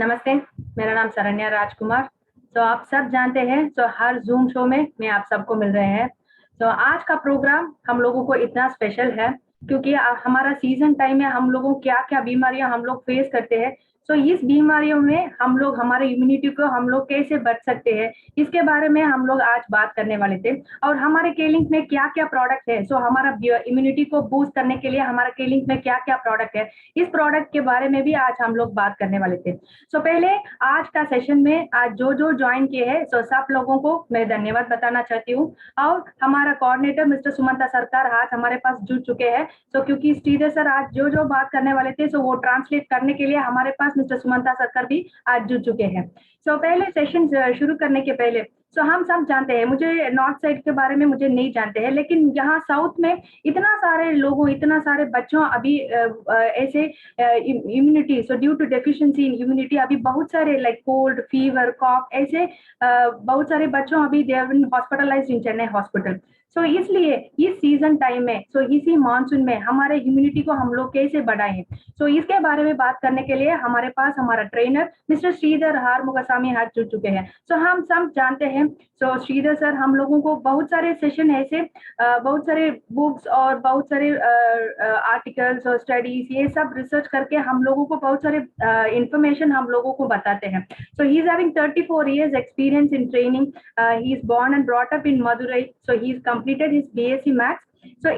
नमस्ते, मेरा नाम सरन्या राजकुमार। आप सब जानते हैं, हर ज़ूम शो में मैं आप सबको मिल रहे हैं। आज का प्रोग्राम हम लोगों को इतना स्पेशल है क्योंकि हमारा सीज़न टाइम में हम लोगों क्या-क्या बीमारियाँ हम लोग फेस करते हैं। इस बीमारियों में हम लोग हमारे इम्यूनिटी को हम लोग कैसे बच सकते हैं, इसके बारे में हम लोग आज बात करने वाले थे। और हमारे केलिंक में क्या-क्या प्रोडक्ट है, हमारा इम्यूनिटी को बूस्ट करने के लिए हमारा केलिंक में क्या-क्या प्रोडक्ट है, इस प्रोडक्ट के बारे में भी आज हम लोग बात करने वाले थे। पहले आज का सेशन में आज जो ज्वाइन किए हैं, सब लोगों को मैं धन्यवाद बताना चाहती हूँ। और हमारा कोऑर्डिनेटर मिस्टर सुमंता सरकार आज हमारे पास जुड़ चुके हैं। क्योंकि श्रीधर सर आज जो बात करने वाले थे, वो ट्रांसलेट करने के लिए हमारे पास मिस्टर सुमंता सरकार भी आज जुड़ चुके हैं। पहले सेशन शुरू करने के पहले हम सब जानते हैं, मुझे नॉर्थ साइड के बारे में मुझे नहीं जानते हैं, लेकिन यहाँ साउथ में इतना सारे लोगों, इतना सारे बच्चों अभी ऐसे immunity, due to deficiency in immunity अभी बहुत सारे लाइक कोल्ड, फीवर, कॉफ ऐसे बहुत सारे बच्चों अभी they have been hospitalised in Chennai hospital. इसलिए इस सीजन टाइम में इसी मानसून में हमारे इम्यूनिटी को हम लोग कैसे बढ़ाएं, इसके बारे में बात करने के लिए हमारे पास हमारा ट्रेनर मिस्टर श्रीधर आरुमुगसामी हाथ जुड़ चुके हैं। हम सब जानते हैं, श्रीधर सर हम लोगों को बहुत सारे सेशन ऐसे बहुत सारे बुक्स और बहुत सारे आर्टिकल्स और स्टडीज ये सब रिसर्च करके हम लोगों को बहुत सारे इंफॉर्मेशन हम लोगों को बताते हैं। He is having 34 years experience in training. He is born and brought up in Madurai. He's completed his BSc Maths.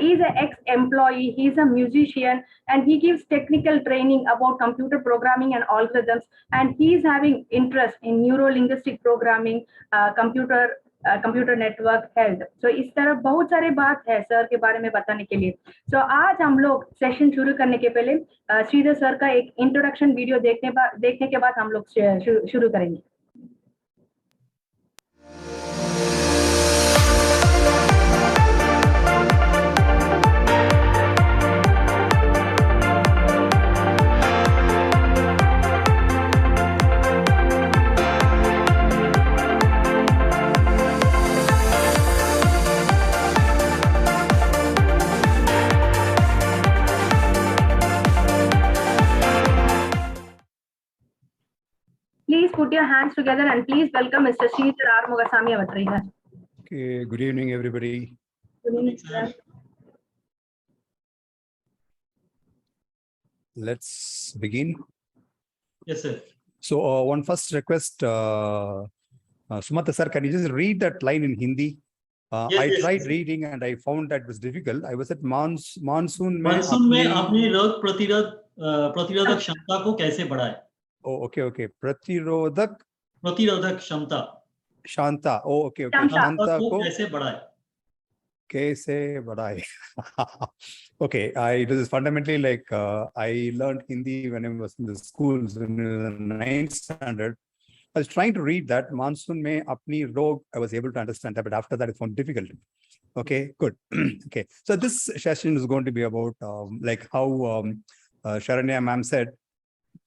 He's an ex-employee, he's a musician, and he gives technical training about computer programming and algorithms, and he's having interest in neuro-linguistic programming, computer network health. इस तरह बहुत सारे बात है sir के बारे में बताने के लिए। आज हम लोग सेशन शुरू करने के पहले श्रीधर सर का एक इंट्रोडक्शन वीडियो देखने के बाद हम लोग शुरू करेंगे। Please put your hands together and please welcome Mr. Sridhar Arumugasamy, our trainer. Okay, good evening, everybody. Good evening, sir. Let's begin. Yes, sir. One first request, Sumanta sir, can you just read that line in Hindi? I tried reading and I found that was difficult. I was at monsoon में अपनी रोग प्रतिरोधक क्षमता को कैसे बढ़ाए? Oh, okay. प्रतिरोधक क्षमता. Oh, okay. क्षमता को कैसे बढ़ाए? Okay, it is fundamentally like I learned Hindi when I was in the schools when I was in 9th standard. I was trying to read that monsoon mein apni rog. I was able to understand that, but after that, I found difficult. Okay, good. Okay, so this session is going to be about like how Sharanya ma'am said.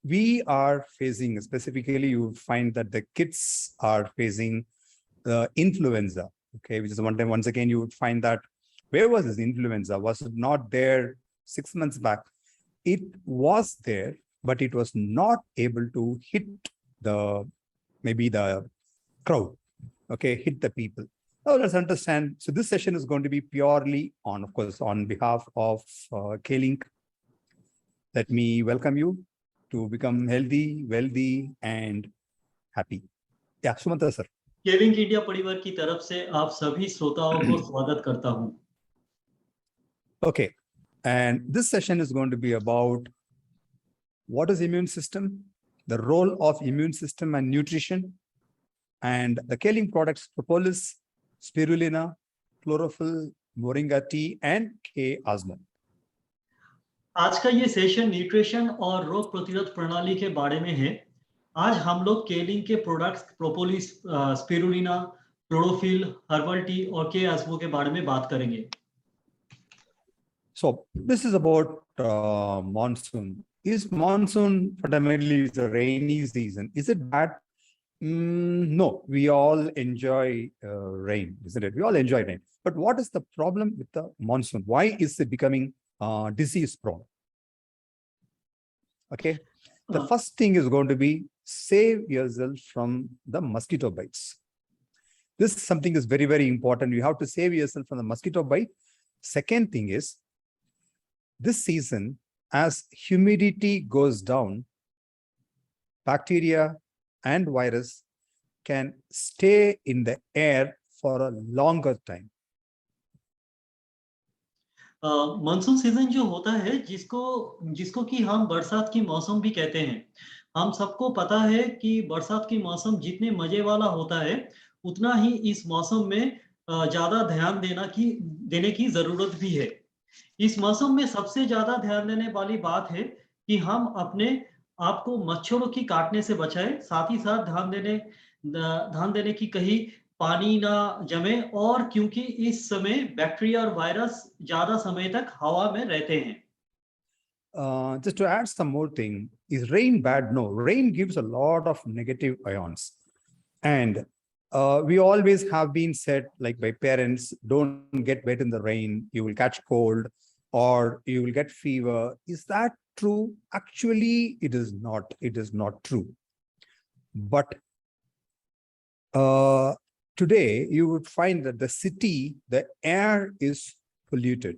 We are facing, specifically, you find that the kids are facing influenza. Okay, which is one time, once again, you would find that where was this influenza? Was it not there 6 months back? It was there, but it was not able to hit maybe the crowd. Okay, hit the people. Now let's understand. So this session is going to be purely on, of course, on behalf of K-Link. Let me welcome you to become healthy, wealthy, and happy. Yeah, Sumanta sir. K-Link India परिवार की तरफ से आप सभी श्रोताओं को स्वागत करता हूं। Okay, and this session is going to be about what is immune system, the role of immune system and nutrition, and the K-Link products propolis, spirulina, chlorophyll, moringa tea, and K-Asma. आज का ये session nutrition और रोग प्रतिरोध प्रणाली के बारे में है। आज हम लोग केलिंग के products propolis, spirulina, chlorophyll, herbal tea और के आस्मो के बारे में बात करेंगे। So this is about monsoon. Is monsoon fundamentally the rainy season? Is it bad? No, we all enjoy rain, isn't it? We all enjoy rain. But what is the problem with the monsoon? Why is it becoming disease prone? Okay, the first thing is going to be save yourself from the mosquito bites. This something is very, very important. You have to save yourself from the mosquito bite. Second thing is, this season, as humidity goes down, bacteria and virus can stay in the air for a longer time. Monsoon season जो होता है जिसको कि हम बरसात की मौसम भी कहते हैं। हम सबको पता है कि बरसात की मौसम जितने मजे वाला होता है उतना ही इस मौसम में ज्यादा ध्यान देने की जरूरत भी है। इस मौसम में सबसे ज्यादा ध्यान देने वाली बात है कि हम अपने आप को मच्छरों की काटने से बचाएं, साथ ही साथ ध्यान देने की कहीं पानी ना जमे, और क्योंकि इस समय बैक्टीरिया और वायरस ज्यादा समय तक हवा में रहते हैं। Just to add some more thing, is rain bad? No, rain gives a lot of negative ions. And we always have been said, like by parents, don't get wet in the rain, you will catch cold or you will get fever. Is that true? Actually, it is not. It is not true. But today, you would find that the city, the air is polluted.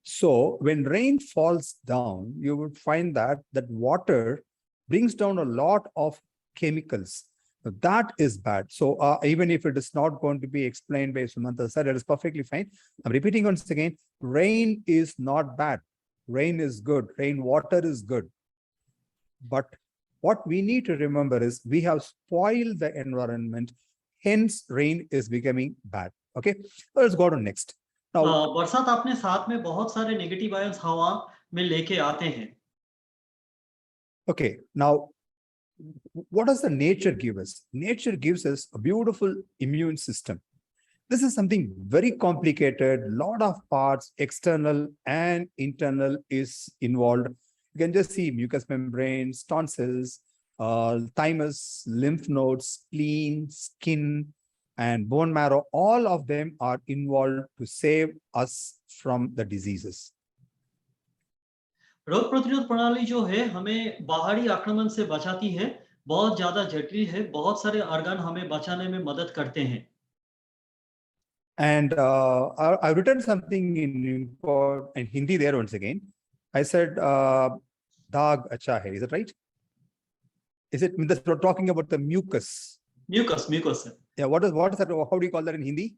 So when rain falls down, you would find that water brings down a lot of chemicals. That is bad. So even if it is not going to be explained by Sumanta sir, it is perfectly fine. I'm repeating once again, rain is not bad. Rain is good. Rainwater is good. But what we need to remember is we have spoiled the environment. Hence, rain is becoming bad. Okay, so let's go to next. Now, बरसात अपने साथ में बहुत सारे negative ions हवा में लेके आते हैं। Okay, now, what does the nature give us? Nature gives us a beautiful immune system. This is something very complicated, lot of parts, external and internal is involved. You can just see mucous membranes, tonsils, thymus, lymph nodes, spleen, skin, and bone marrow. All of them are involved to save us from the diseases. रोग प्रतिरोध प्रणाली जो है हमें बाहरी आक्रमण से बचाती है, बहुत ज्यादा जटिल है, बहुत सारे ऑर्गन हमें बचाने में मदद करते हैं। And I've written something in Hindi there once again. I said, Daag acha hai. Is it right? Is it we're talking about the mucus? Mucus. Yeah, what is that? How do you call that in Hindi?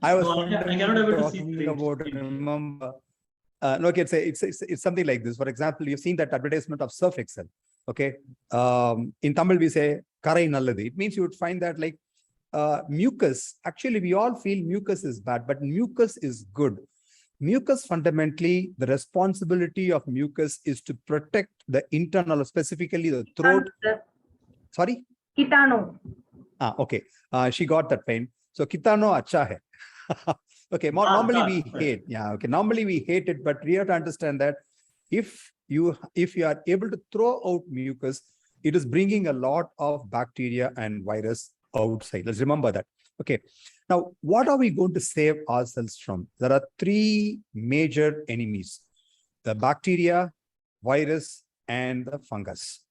I was talking about, remember, no, okay, it's something like this. For example, you've seen that advertisement of Surf Excel. Okay. In Tamil, we say Karai Nalladhi. It means you would find that like mucus, actually, we all feel mucus is bad, but mucus is good. Mucus, fundamentally, the responsibility of mucus is to protect the internal, specifically the throat. Sorry? Kitano. Okay. She got that pain. So, kitano acha hai. Okay. Normally we hate. Yeah. Okay. Normally we hate it, but we have to understand that if you are able to throw out mucus, it is bringing a lot of bacteria and virus outside. Let's remember that. Okay. Now, what are we going to save ourselves from? There are three major enemies: the bacteria, virus, and the fungus.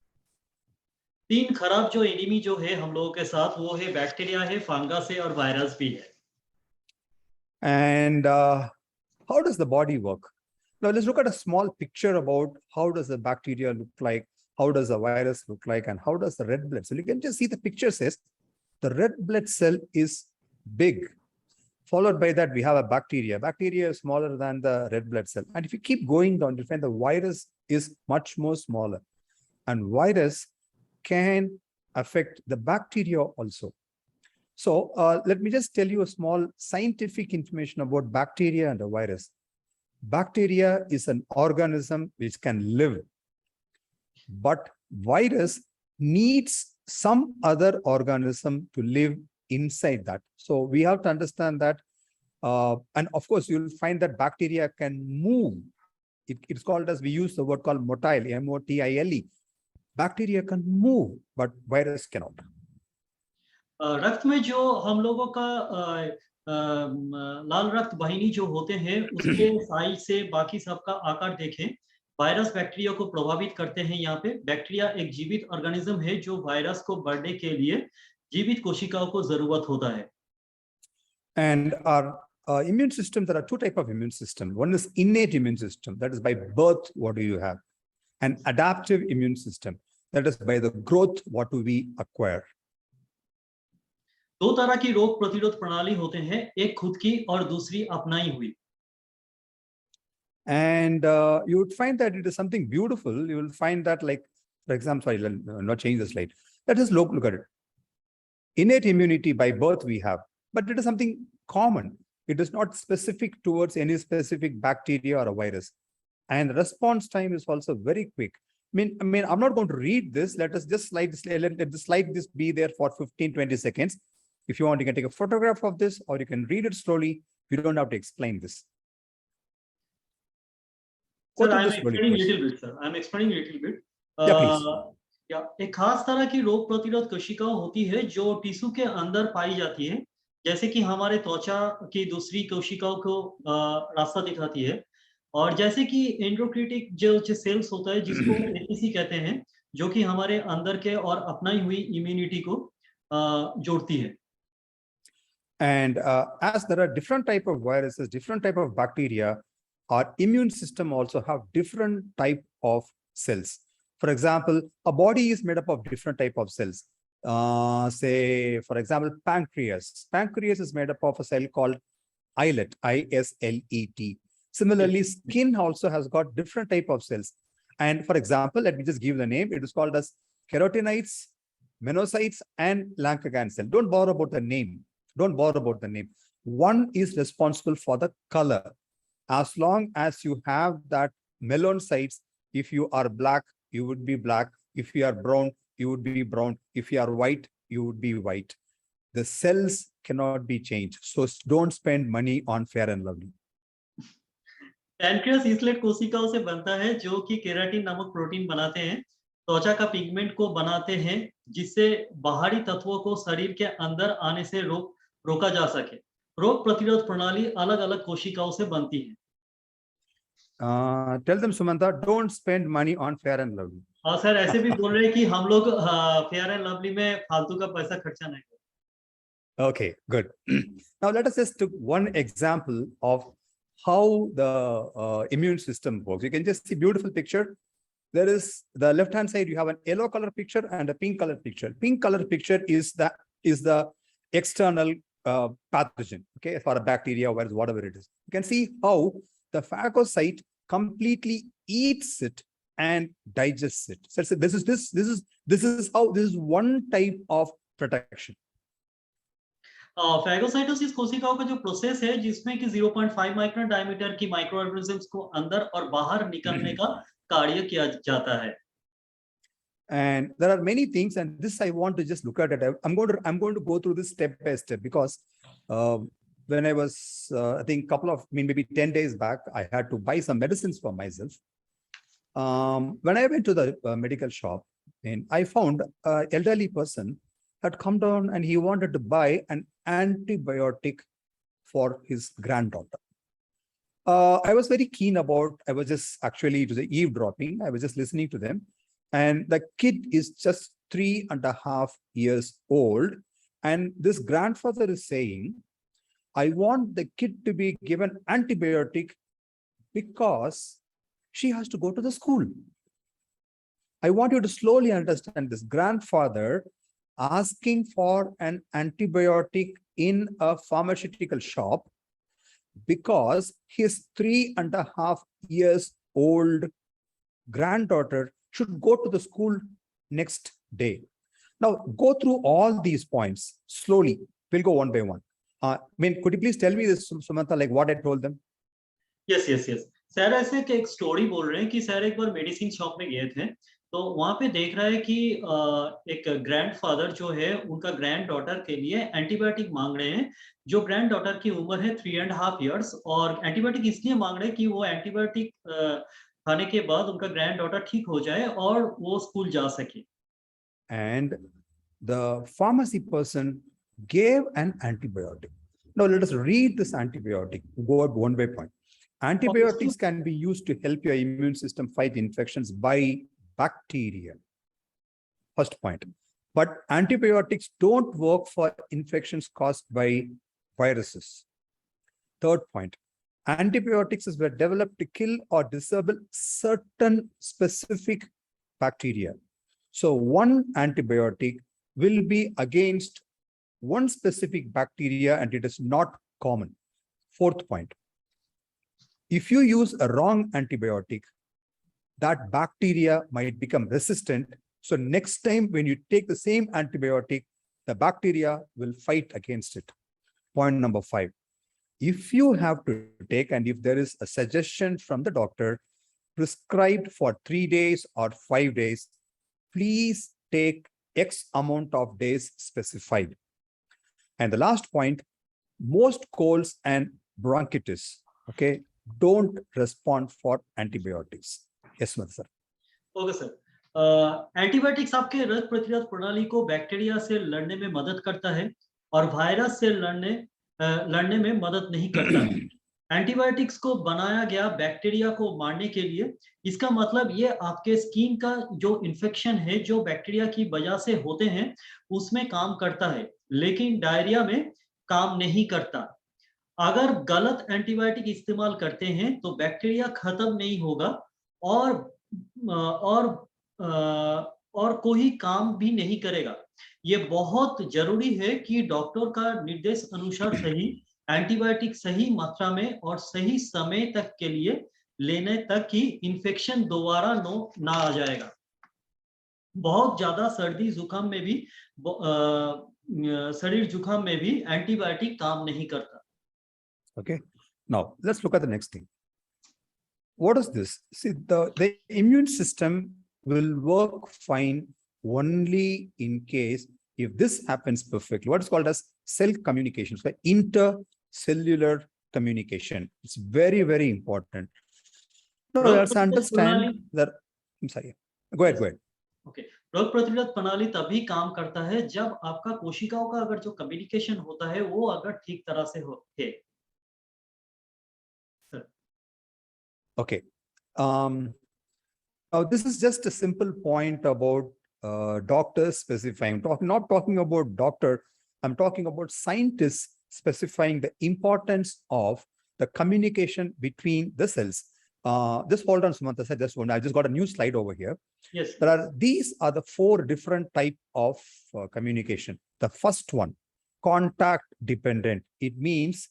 तीन खराब जो enemy जो है हम लोगों के साथ, वो है बैक्टीरिया है, फंगस है और वायरस भी है। And how does the body work? Now let's look at a small picture about how does the bacteria look like, how does the virus look like, and how does the red blood cell. You can just see the picture says the red blood cell is big. Followed by that, we have a bacteria. Bacteria is smaller than the red blood cell. And if you keep going down, you find the virus is much more smaller. And virus can affect the bacteria also. So let me just tell you a small scientific information about bacteria and the virus. Bacteria is an organism which can live, but virus needs some other organism to live inside that. So we have to understand that. And of course, you'll find that bacteria can move. It's called, as we use the word called motile, M-O-T-I-L-E. Bacteria can move, but virus cannot. रक्त में जो हम लोगों का लाल रक्त वाहिनी जो होते हैं उसके साइज से बाकी सबका आकार देखें, वायरस बैक्टीरिया को प्रभावित करते हैं। यहाँ पे बैक्टीरिया एक जीवित ऑर्गेनिज्म है जो वायरस को बढ़ने के लिए जीवित कोशिकाओं को जरूरत होता है। And our immune system, there are two types of immune system. One is innate immune system, that is by birth, what do you have? And adaptive immune system, that is by the growth, what do we acquire? दो तरह की रोग प्रतिरोध प्रणाली होते हैं, एक खुद की और दूसरी अपनाई हुई। And you would find that it is something beautiful. You will find that, like, for example, sorry, I'll not change the slide. Let us look at it. Innate immunity by birth we have, but it is something common. It is not specific towards any specific bacteria or a virus. And response time is also very quick. I mean, I'm not going to read this. Let us just let the slide this be there for 15-20 seconds. If you want, you can take a photograph of this, or you can read it slowly. You don't have to explain this. Sir, I'm explaining a little bit, sir. I'm explaining a little bit. Yeah, please. एक खास तरह की रोग प्रतिरोध कोशिकाएं होती है जो टिश्यू के अंदर पाई जाती है, जैसे कि हमारे त्वचा की दूसरी कोशिकाओं को रास्ता दिखाती है, और जैसे कि एंडोक्रिटिक जो सेल्स होता है जिसको एपीसी कहते हैं, जो कि हमारे अंदर के और अपनाई हुई इम्यूनिटी को जोड़ती है। And as there are different type of viruses, different type of bacteria, our immune system also have different type of cells. For example, a body is made up of different type of cells. Say, for example, pancreas. Pancreas is made up of a cell called islet, I-S-L-E-T. Similarly, skin also has got different type of cells. And for example, let me just give the name. It is called as keratinocytes, melanocytes, and Langerhans cell. Don't bother about the name. Don't bother about the name. One is responsible for the color. As long as you have that melanocytes, if you are black, you would be black. If you are brown, you would be brown. If you are white, you would be white. The cells cannot be changed. So don't spend money on Fair and Lovely. Pancreas islet कोशिकाओं से बनता है जो कि keratin नामक protein बनाते हैं, त्वचा का पिगमेंट को बनाते हैं, जिससे बाहरी तत्वों को शरीर के अंदर आने से रोका जा सके। रोग प्रतिरोध प्रणाली अलग-अलग कोशिकाओं से बनती है। Tell them, Sumanta, don't spend money on Fair and Lovely. हाँ सर, ऐसे भी बोल रहे हैं कि हम लोग फेयर एंड लवली में फालतू का पैसा खर्चा नहीं करें। Okay, good. Now let us just take one example of how the immune system works. You can just see beautiful picture. There is the left hand side, you have an yellow color picture and a pink color picture. Pink color picture is the external pathogen, okay, for a bacteria, virus, whatever it is. You can see how the phagocyte completely eats it and digests it. So this is one type of protection. Phagocytosis कोशिकाओं का जो process है जिसमें कि 0.5 micron diameter की micro organisms को अंदर और बाहर निकलने का कार्य किया जाता है। And there are many things, and this I want to just look at it. I'm going to go through this step by step, because when I was I think maybe 10 days back, I had to buy some medicines for myself. When I went to the medical shop, and I found an elderly person had come down and he wanted to buy an antibiotic for his granddaughter. I was very keen about, I was just actually, it was eavesdropping. I was just listening to them. And the kid is just 3.5 years old. And this grandfather is saying, I want the kid to be given antibiotic because she has to go to the school. I want you to slowly understand this. Grandfather asking for an antibiotic in a pharmaceutical shop because his 3.5 years old granddaughter should go to the school next day. Now, go through all these points slowly. We'll go one by one. Could you please tell me this, Sumanta, like what I told them? Yes. Sir ऐसे एक story बोल रहे हैं कि sir एक बार medicine shop में गए थे, तो वहां पे देख रहा है कि एक ग्रैंडफादर जो है उनका ग्रैंड डॉटर के लिए एंटीबायोटिक मांग रहे हैं, जो ग्रैंड डॉटर की उम्र है 3.5 years, और एंटीबायोटिक इसलिए मांग रहे हैं कि वो एंटीबायोटिक खाने के बाद उनका ग्रैंड डॉटर ठीक हो जाए और वो स्कूल जा सके। And the pharmacy person gave an antibiotic. Now let us read this antibiotic. Go up one by point. Antibiotics can be used to help your immune system fight infections by bacteria. First point. But antibiotics don't work for infections caused by viruses. Third point. Antibiotics were developed to kill or disable certain specific bacteria. So one antibiotic will be against one specific bacteria and it is not common. Fourth point. If you use a wrong antibiotic, that bacteria might become resistant. So next time when you take the same antibiotic, the bacteria will fight against it. Point number 5. If you have to take, and if there is a suggestion from the doctor prescribed for 3 days or 5 days, please take X amount of days specified. And the last point, most colds and bronchitis, okay, don't respond for antibiotics. Yes, sir. Okay, sir. Antibiotics आपके रोग प्रतिरोध प्रणाली को bacteria से लड़ने में मदद करता है और वायरस से लड़ने में मदद नहीं करता है। एंटीबायोटिक्स को बनाया गया बैक्टीरिया को मारने के लिए। इसका मतलब ये आपके स्किन का जो इन्फेक्शन है जो बैक्टीरिया की वजह से होते हैं उसमें काम करता है, लेकिन डायरिया में काम नहीं करता। अगर गलत एंटीबायोटिक इस्तेमाल करते हैं तो बैक्टीरिया खत्म नहीं होगा और कोई काम भी नहीं करेगा। ये बहुत जरूरी है कि डॉक्टर का निर्देश अनुसार सही एंटीबायोटिक सही मात्रा में और सही समय तक के लिए लेने तक कि इन्फेक्शन दोबारा ना आ जाएगा। बहुत ज्यादा सर्दी जुकाम में भी शरीर जुकाम में भी एंटीबायोटिक काम नहीं करता। Okay, now let's look at the next thing. What is this? See, the immune system will work fine only in case if this happens perfectly. What is called as cell communication, so intercellular communication. It's very, very important. So let's understand that. I'm sorry. Go ahead. Okay. रोग प्रतिरोध प्रणाली तभी काम करता है जब आपका कोशिकाओं का अगर जो कम्युनिकेशन होता है वो अगर ठीक तरह से हो है। Okay. Now this is just a simple point about doctors specifying. Not talking about doctor, I'm talking about scientists specifying the importance of the communication between the cells. Just hold on, Sumanta. I just got a new slide over here. Yes. These are the 4 different types of communication. The first one, contact dependent. It means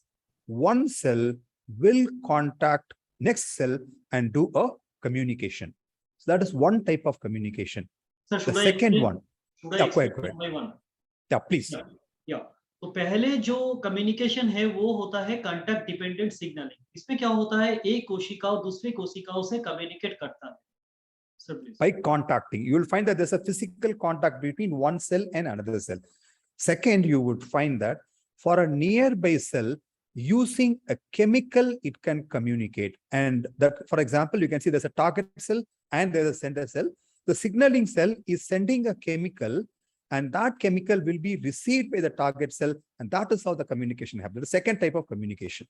one cell will contact next cell and do a communication. So that is one type of communication. Sir, the second one. Yeah, go ahead. Yeah, please. Yeah. तो पहले जो communication है वो होता है contact dependent signalling. इसमें क्या होता है, एक कोशिकाओं दूसरी कोशिकाओं से कम्युनिकेट करता है। Sir, by contacting, you will find that there's a physical contact between one cell and another cell. Second, you would find that for a nearby cell, using a chemical, it can communicate. And that, for example, you can see there's a target cell and there's a sender cell. The signaling cell is sending a chemical and that chemical will be received by the target cell. And that is how the communication happens. The second type of communication.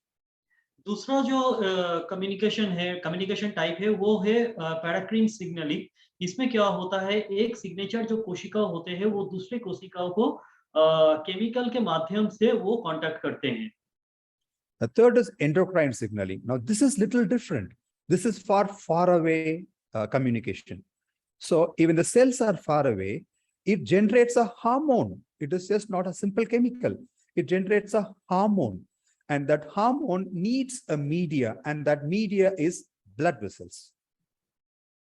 दूसरा जो communication type है वो है पैराक्रीन signalling. इसमें क्या होता है, एक सिग्नेचर जो कोशिकाओं होते हैं वो दूसरे कोशिकाओं को केमिकल के माध्यम से वो कांटेक्ट करते हैं। The third is endocrine signaling. Now this is little different. This is far away communication. So even the cells are far away, it generates a hormone. It is just not a simple chemical. It generates a hormone. And that hormone needs a media, and that media is blood vessels.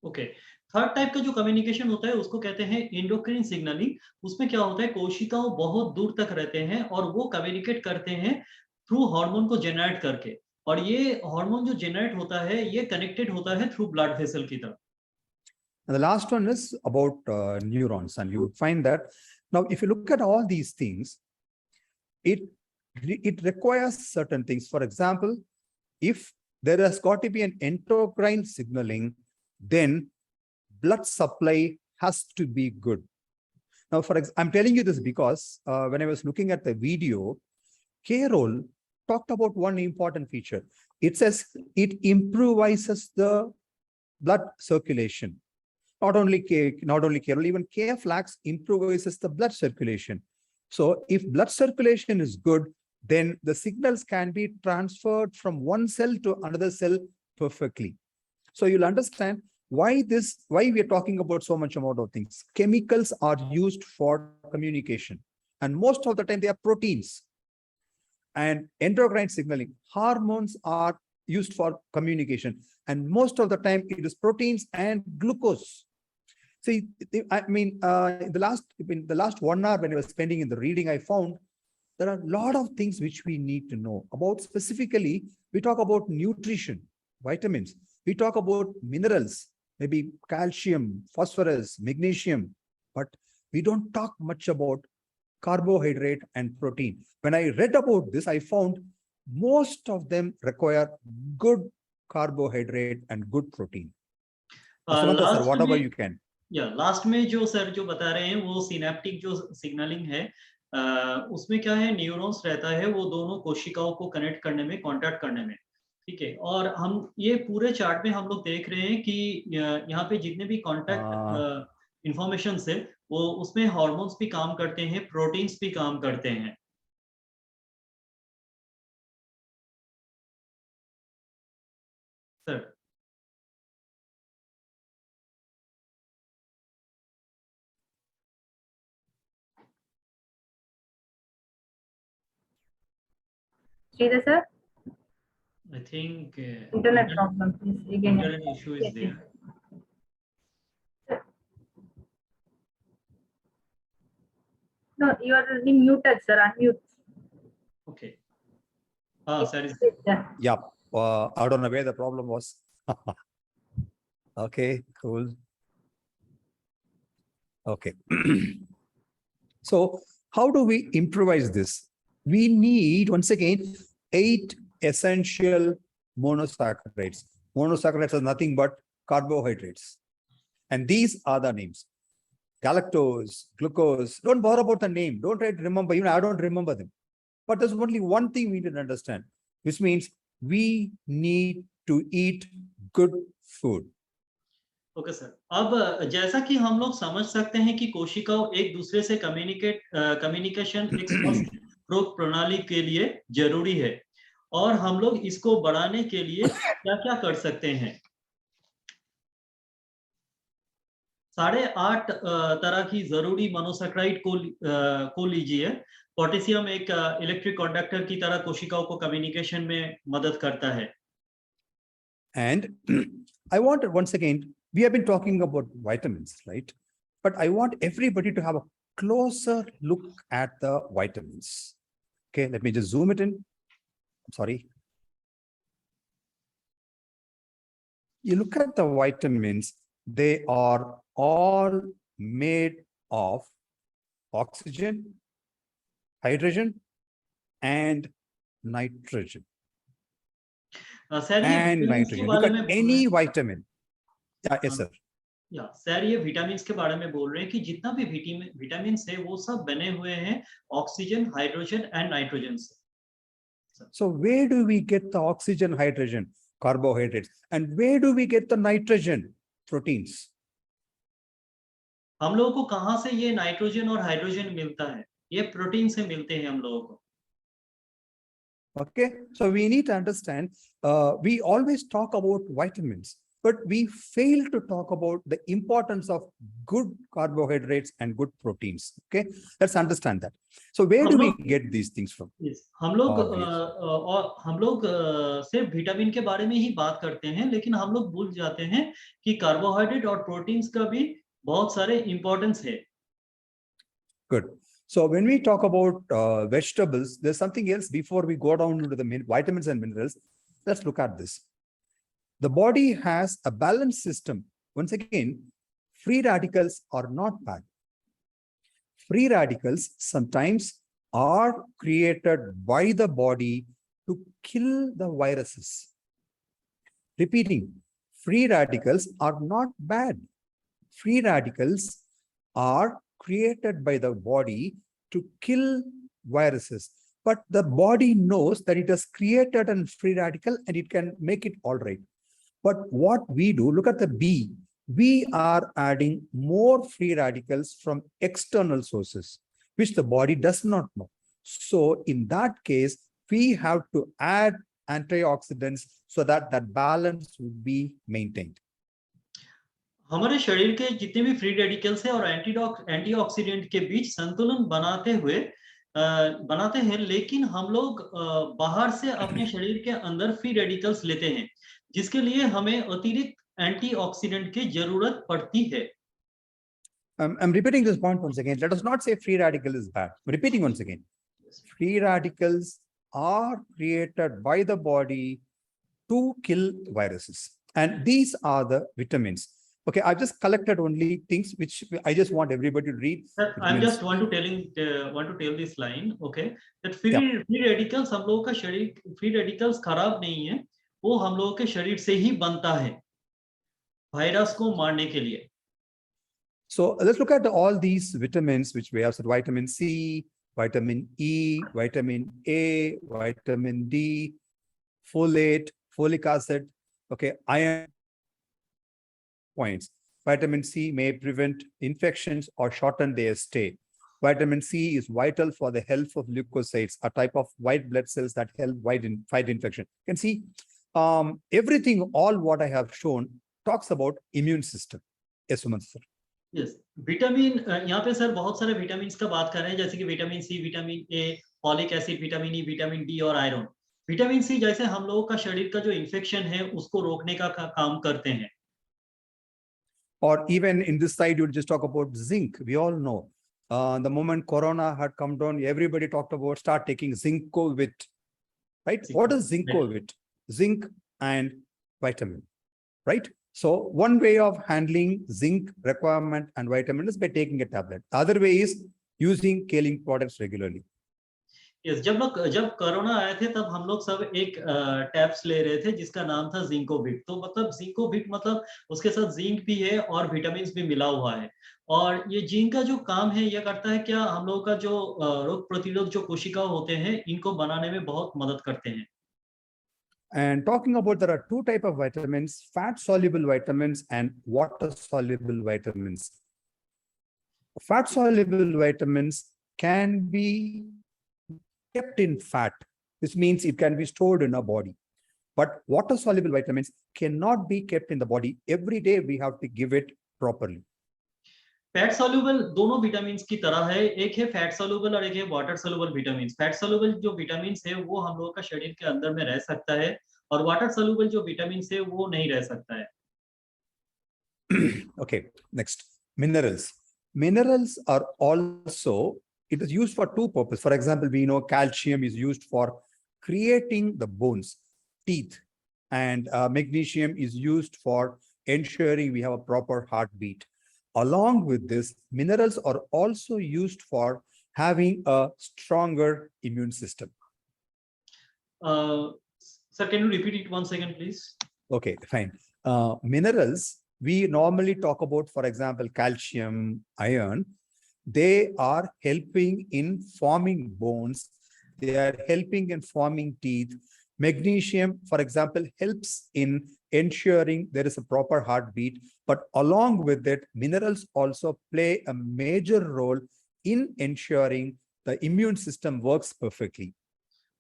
Okay. Third type का जो communication होता है उसको कहते हैं endocrine signalling. उसमें क्या होता है, कोशिकाओं बहुत दूर तक रहते हैं और वो कम्युनिकेट करते हैं थ्रू हार्मोन को जनरेट करके, और ये हार्मोन जो जनरेट होता है ये कनेक्टेड होता है थ्रू ब्लड वेसल की तरफ। And the last one is about neurons, and you would find that now if you look at all these things, it requires certain things. For example, if there has got to be an endocrine signaling, then blood supply has to be good. Now, for example, I'm telling you this because when I was looking at the video, Carol talked about one important feature. It says it improvises the blood circulation. Not only KL, even K-flax improvises the blood circulation. So if blood circulation is good, then the signals can be transferred from one cell to another cell perfectly. So you'll understand why we are talking about so much amount of things. Chemicals are used for communication, and most of the time they are proteins. And endocrine signaling, hormones are used for communication, and most of the time it is proteins and glucose. See, I mean, in the last 1 hour when I was spending in the reading, I found there are a lot of things which we need to know about. Specifically, we talk about nutrition, vitamins. We talk about minerals, maybe calcium, phosphorus, magnesium, but we don't talk much about carbohydrate and protein. When I read about this, I found most of them require good carbohydrate and good protein. Samantha, sir, whatever you can. Last में जो sir जो बता रहे हैं वो synaptic जो signalling है, उसमें क्या है, न्यूरॉन्स रहता है वो दोनों कोशिकाओं को कनेक्ट करने में, कांटेक्ट करने में, ठीक है। और हम ये पूरे चार्ट में हम लोग देख रहे हैं कि यहाँ पे जितने भी कांटेक्ट इंफॉर्मेशन है वो उसमें हार्मोन्स भी काम करते हैं, प्रोटीन्स भी काम करते हैं। Sir Sridhar sir? I think internet problem, please. Again, internet issue is there. No, you are muted, sir. Unmute. Okay. Sir is yeah. I don't know where the problem was. Okay, cool. Okay. So how do we improvise this? We need, once again, 8 essential monosaccharides. Monosaccharides are nothing but carbohydrates. And these are the names: galactose, glucose. Don't bother about the name. Don't try to remember. Even I don't remember them. But there's only one thing we need to understand, which means we need to eat good food. Okay sir, अब जैसा कि हम लोग समझ सकते हैं कि कोशिकाओं एक दूसरे से कम्युनिकेशन एक स्वस्थ रोग प्रणाली के लिए जरूरी है, और हम लोग इसको बढ़ाने के लिए क्या क्या कर सकते हैं। 8.5 तरह की जरूरी मोनोसैकराइड को लीजिए। पोटेशियम एक इलेक्ट्रिक कंडक्टर की तरह कोशिकाओं को कम्युनिकेशन में मदद करता है। And I want once again, we have been talking about vitamins, right? But I want everybody to have a closer look at the vitamins. Okay, let me just zoom it in. I'm sorry. You look at the vitamins, they are all made of oxygen, hydrogen, and nitrogen. And nitrogen. Look at any vitamin. Yes, sir. या sir, ये vitamins के बारे में बोल रहे हैं कि जितना भी विटामिन्स है वो सब बने हुए हैं ऑक्सीजन, हाइड्रोजन एंड नाइट्रोजन से। So where do we get the oxygen, hydrogen? Carbohydrates. And where do we get the nitrogen? Proteins. हम लोगों को कहां से ये नाइट्रोजन और हाइड्रोजन मिलता है? ये प्रोटीन से मिलते हैं हम लोगों को। Okay, so we need to understand, we always talk about vitamins, but we fail to talk about the importance of good carbohydrates and good proteins. Okay, let's understand that. So where do we get these things from? Yes, हम लोग सिर्फ vitamin के बारे में ही बात करते हैं, लेकिन हम लोग भूल जाते हैं कि कार्बोहाइड्रेट और प्रोटीन्स का भी बहुत सारे इंपॉर्टेंस है। Good. So when we talk about vegetables, there's something else before we go down into the vitamins and minerals. Let's look at this. The body has a balanced system. Once again, free radicals are not bad. Free radicals sometimes are created by the body to kill the viruses. Repeating, free radicals are not bad. Free radicals are created by the body to kill viruses. but the body knows that it has created a free radical and it can make it all right. But what we do, look at the B, we are adding more free radicals from external sources, which the body does not know. So in that case, we have to add antioxidants so that that balance will be maintained. हमारे शरीर के जितने भी free radicals हैं और antioxidant के बीच संतुलन बनाते हैं, लेकिन हम लोग बाहर से अपने शरीर के अंदर फ्री रेडिकल्स लेते हैं, जिसके लिए हमें अतिरिक्त एंटीऑक्सीडेंट की जरूरत पड़ती है. I'm repeating this point once again. Let us not say free radical is bad. I'm repeating once again. Free radicals are created by the body to kill viruses. And these are the vitamins. Okay, I've just collected only things which I just want everybody to read. I just want to tell this line, okay, that free radicals हम लोगों का शरीर, free radicals खराब नहीं है, वो हम लोगों के शरीर से ही बनता है वायरस को मारने के लिए. So let's look at all these vitamins which we have said: vitamin C, vitamin E, vitamin A, vitamin D, folate, folic acid, okay, iron. Points. Vitamin C may prevent infections or shorten their stay. Vitamin C is vital for the health of leukocytes, a type of white blood cells that help fight infection. You can see everything, all what I have shown talks about immune system. Yes, Suman sir. Yes, vitamin यहाँ पे sir बहुत सारे vitamin का बात कर रहे हैं, जैसे कि vitamin C, vitamin A, folic acid, vitamin E, vitamin D और आयरन. विटामिन सी जैसे हम लोगों का शरीर का जो इन्फेक्शन है उसको रोकने का काम करते हैं. Or even in this side, you just talk about zinc. We all know the moment Corona had come down, everybody talked about start taking Zincovit, right? What is Zincovit? Zinc and vitamin, right? So one way of handling zinc requirement and vitamin is by taking a tablet. The other way is using kaolin products regularly. Yes, जब corona आए थे तब हम लोग सब एक tabs ले रहे थे जिसका नाम था जिंकोविट. तो मतलब जिंकोविट मतलब उसके साथ जिंक भी है और विटामिन्स भी मिला हुआ है. और ये जिंक का जो काम है ये करता है क्या, हम लोगों का जो रोग प्रतिरोधक जो कोशिका होते हैं इनको बनाने में बहुत मदद करते हैं. And talking about, there are two types of vitamins: fat soluble vitamins and water soluble vitamins. Fat soluble vitamins can be kept in fat. This means it can be stored in our body. But water soluble vitamins cannot be kept in the body. Every day we have to give it properly. Fat soluble दोनों vitamins की तरह है, एक है fat soluble और एक है water soluble vitamins. Fat soluble जो विटामिन्स है वो हम लोगों का शरीर के अंदर में रह सकता है और वाटर सोल्यूबल जो विटामिन्स है वो नहीं रह सकता है. Okay, next, minerals. Minerals are also, it is used for two purposes. For example, we know calcium is used for creating the bones, teeth, and magnesium is used for ensuring we have a proper heartbeat. Along with this, minerals are also used for having a stronger immune system. Sir, can you repeat it once again, please? Okay, fine. Minerals, we normally talk about, for example, calcium, iron. They are helping in forming bones. They are helping in forming teeth. Magnesium, for example, helps in ensuring there is a proper heartbeat. But along with it, minerals also play a major role in ensuring the immune system works perfectly.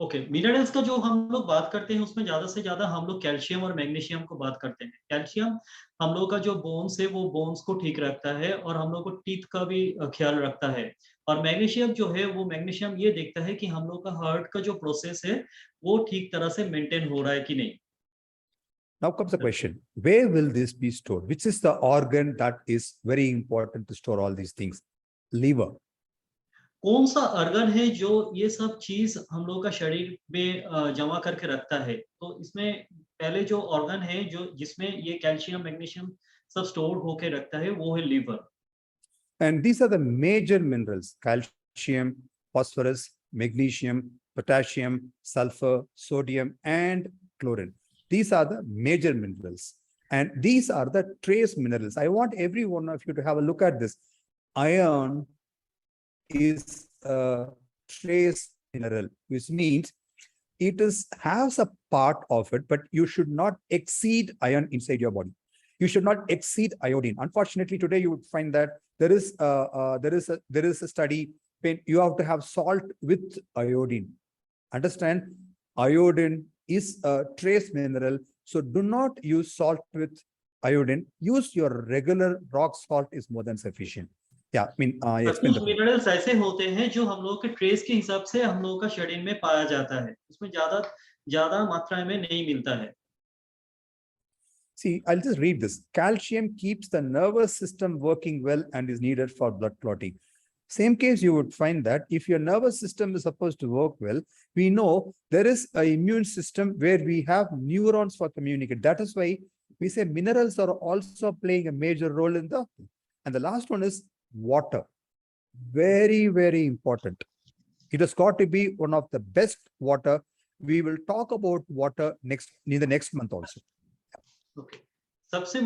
Okay, minerals का जो हम लोग बात करते हैं उसमें ज्यादा से ज्यादा हम लोग कैल्शियम और मैग्नीशियम को बात करते हैं. कैल्शियम हम लोग का जो बोन्स है वो बोन्स को ठीक रखता है और हम लोग को टीथ का भी ख्याल रखता है. और मैग्नीशियम जो है वो मैग्नीशियम ये देखता है कि हम लोग का हार्ट का जो प्रोसेस है वो ठीक तरह से मेंटेन हो रहा है कि नहीं. Now comes the question, where will this be stored? Which is the organ that is very important to store all these things? Liver. कौन सा ऑर्गन है जो ये सब चीज हम लोग का शरीर में जमा करके रखता है? तो इसमें पहले जो ऑर्गन है जो जिसमें ये कैल्शियम मैग्नीशियम सब स्टोर होके रखता है वो है liver. And these are the major minerals: calcium, phosphorus, magnesium, potassium, sulfur, sodium, and chlorine. These are the major minerals. And these are the trace minerals. I want every one of you to have a look at this. Iron is a trace mineral, which means it has a part of it, but you should not exceed iron inside your body. You should not exceed iodine. Unfortunately, today you would find that there is a study when you have to have salt with iodine. Understand, iodine is a trace mineral, so do not use salt with iodine. Use your regular rock salt is more than sufficient. Yeah, I mean, I explained कुछ minerals ऐसे होते हैं जो हम लोगों के trace के हिसाब से हम लोगों का शरीर में पाया जाता है, उसमें ज्यादा मात्रा में नहीं मिलता है. See, I'll just read this. Calcium keeps the nervous system working well and is needed for blood clotting. Same case, you would find that if your nervous system is supposed to work well, we know there is an immune system where we have neurons for communication. That is why we say minerals are also playing a major role in the, and the last one is water. Very, very important. It has got to be one of the best water. We will talk about water in the next month also. Okay. सबसे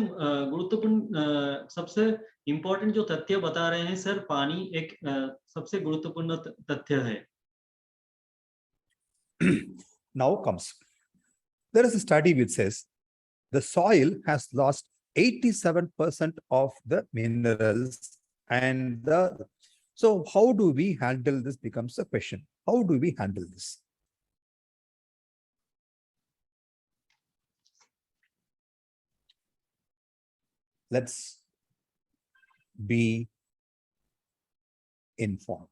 गुरुत्वपूर्ण सबसे important जो तथ्य बता रहे हैं sir, पानी एक सबसे गुरुत्वपूर्ण तथ्य है. Now comes, there is a study which says the soil has lost 87% of the minerals, and so how do we handle this becomes a question. How do we handle this? Let's be informed.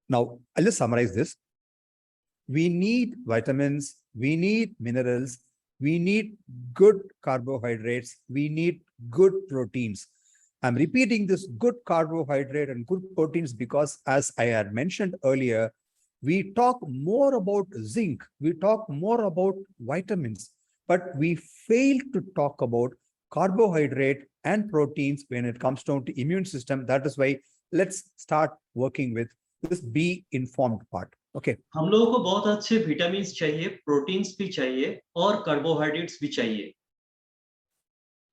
Now, I'll just summarize this. We need vitamins, we need minerals, we need good carbohydrates, we need good proteins. I'm repeating this good carbohydrate and good proteins because, as I had mentioned earlier, we talk more about zinc, we talk more about vitamins, but we fail to talk about carbohydrate and proteins when it comes down to immune system. That is why let's start working with this be informed part. Okay. हम लोगों को बहुत अच्छे vitamins चाहिए, proteins भी चाहिए और carbohydrates भी चाहिए.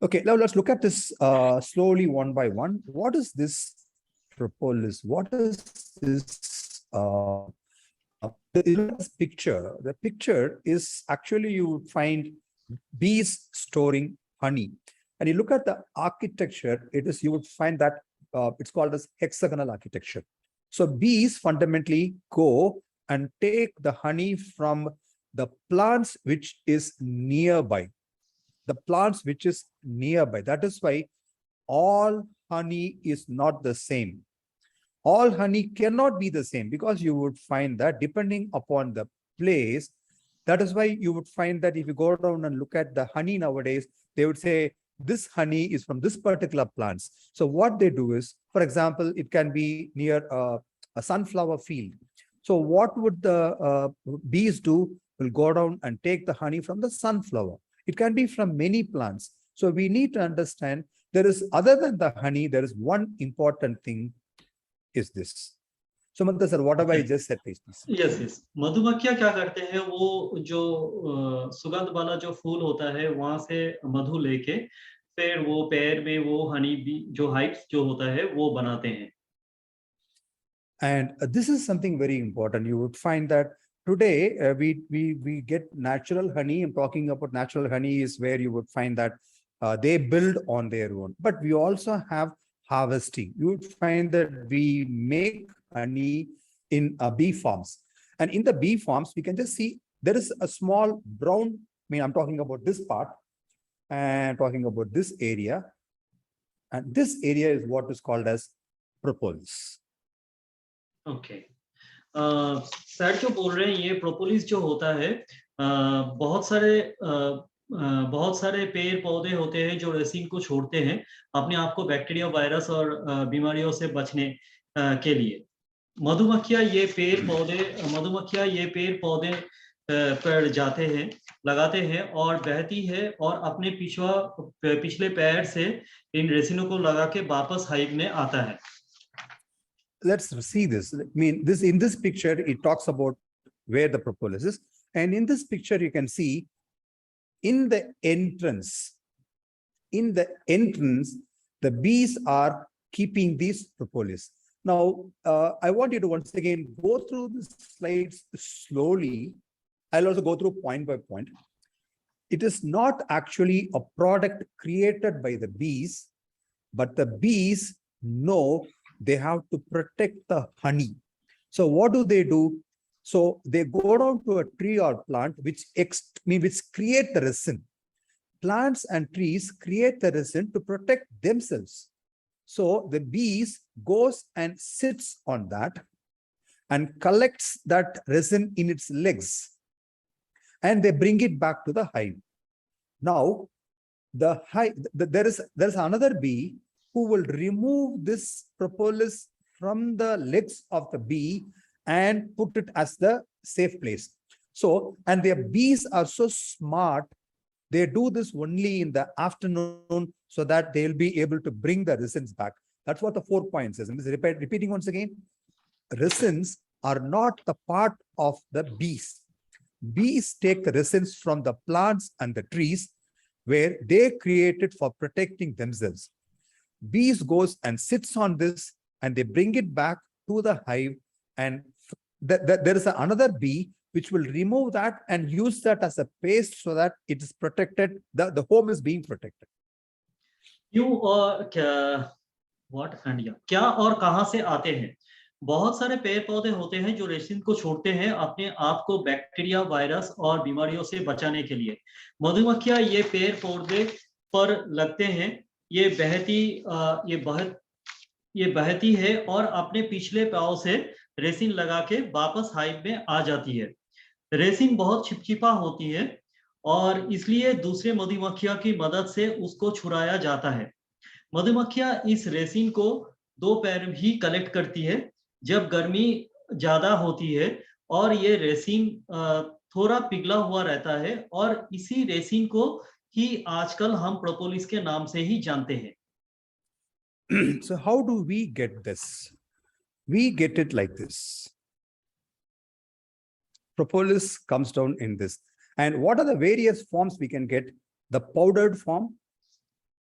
Okay, now let's look at this slowly one by one. What is this propolis? What is this? This picture. The picture is actually, you would find bees storing honey. And you look at the architecture, you would find that it's called as hexagonal architecture. So bees fundamentally go and take the honey from the plants which is nearby. The plants which is nearby. That is why all honey is not the same. All honey cannot be the same, because you would find that depending upon the place, that is why you would find that if you go down and look at the honey nowadays, they would say this honey is from this particular plants. So what they do is, for example, it can be near a sunflower field. So what would the bees do? Will go down and take the honey from the sunflower. It can be from many plants. So we need to understand there is, other than the honey, there is one important thing is this. So Mantha sir, whatever I just said, please. Yes, yes. मधुमक्खियां क्या करते हैं, वो जो सुगंध वाला जो फूल होता है वहां से मधु लेके फिर वो पैर में वो हनी बी जो हाइव्स जो होता है वो बनाते हैं. And this is something very important. You would find that today we get natural honey. I'm talking about natural honey is where you would find that they build on their own. But we also have harvesting. You would find that we make honey in bee farms. And in the bee farms, we can just see there is a small brown, I'm talking about this part and talking about this area. And this area is what is called as propolis. Okay. Sir जो बोल रहे हैं, ये propolis जो होता है, बहुत सारे पेड़ पौधे होते हैं जो रेसिन को छोड़ते हैं अपने आप को बैक्टीरिया, वायरस और बीमारियों से बचने के लिए. मधुमक्खियां ये पेड़ पौधे पर जाते हैं, लगाते हैं और बहती है और अपने पिछले पैर से इन रेसिनों को लगा के वापस हाइव में आता है. Let's see this. In this picture, it talks about where the propolis is. And in this picture, you can see in the entrance, the bees are keeping these propolis. Now, I want you to once again go through the slides slowly. I'll also go through point by point. It is not actually a product created by the bees, but the bees know they have to protect the honey. So what do? So they go down to a tree or plant which create the resin. Plants and trees create the resin to protect themselves. So the bees goes and sits on that and collects that resin in its legs, and they bring it back to the hive. Now, there is another bee who will remove this propolis from the legs of the bee and put it as the safe place. So, and their bees are so smart, they do this only in the afternoon so that they'll be able to bring the resins back. That's what the 4 points is. And this repeating once again, resins are not the part of the bees. Bees take the resins from the plants and the trees where they create it for protecting themselves. Bees goes and sits on this and they bring it back to the hive, and there is another bee which will remove that and use that as a paste so that it is protected. The home is being protected. क्या और कहां से आते हैं? बहुत सारे पेड़ पौधे होते हैं जो रेसिन को छोड़ते हैं अपने आप को बैक्टीरिया, वायरस और बीमारियों से बचाने के लिए। मधुमक्खियां ये पेड़ पौधे पर लगते हैं, ये बहती है और अपने पिछले पाँव से रेसिन लगा के वापस हाइव में आ जाती है। रेसिन बहुत चिपचिपा होती है और इसलिए दूसरे मधुमक्खियों की मदद से उसको छुड़ाया जाता है। मधुमक्खियां इस रेसिन को दोपहर भी कलेक्ट करती है जब गर्मी ज्यादा होती है, और ये रेसिन थोड़ा पिघला हुआ रहता है और इसी रेसिन को ही आजकल हम प्रोपोलिस के नाम से ही जानते हैं। So how do we get this? We get it like this. Propolis comes down in this. And what are the various forms we can get? The powdered form,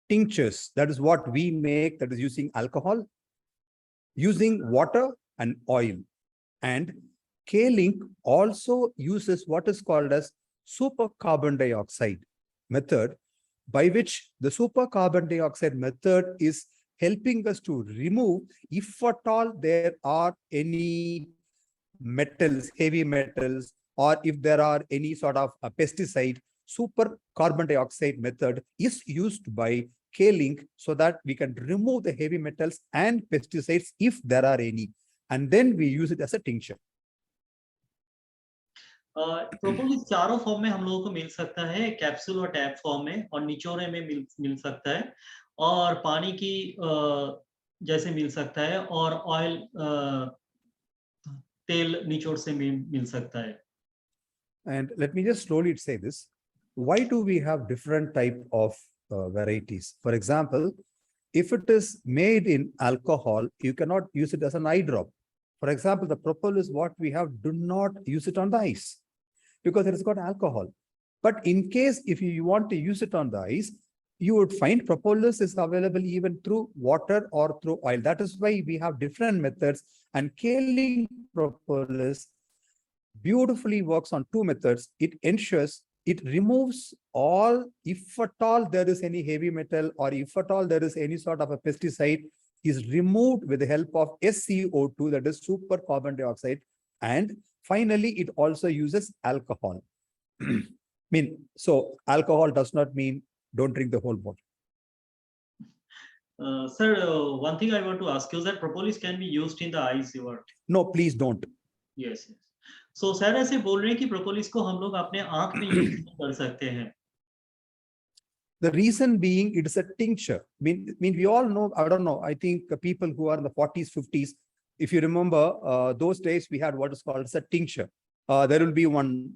tinctures, that is what we make, that is using alcohol, using water and oil. And K-Link also uses what is called as supercarbon dioxide method, by which the supercarbon dioxide method is helping us to remove, if at all there are any metals, heavy metals, or if there are any sort of a pesticide. Supercarbon dioxide method is used by K-Link so that we can remove the heavy metals and pesticides if there are any, and then we use it as a tincture. Propolis चारों form में हम लोगों को मिल सकता है, capsule और tab form में, और निचोड़े में मिल सकता है, और पानी की जैसे मिल सकता है, और ऑयल तेल निचोड़ से मिल सकता है। And let me just slowly say this. Why do we have different type of varieties? For example, if it is made in alcohol, you cannot use it as an eye drop. For example, the propolis, what we have, do not use it on the ice because it has got alcohol. But in case if you want to use it on the ice, you would find propolis is available even through water or through oil. That is why we have different methods, and K-Link propolis beautifully works on two methods. It ensures it removes all, if at all there is any heavy metal or if at all there is any sort of a pesticide, is removed with the help of SCO2, that is supercarbon dioxide. And finally, it also uses alcohol. So alcohol does not mean don't drink the whole bottle. Sir, one thing I want to ask you is that propolis can be used in the eyes. No, please don't. Yes, yes. So sir, ऐसे बोल रहे हैं कि propolis को हम लोग अपने आँख में यूज कर सकते हैं. The reason being, it is a tincture. We all know, I don't know, I think people who are in the 40s, 50s, if you remember, those days we had what is called as a tincture. There will be one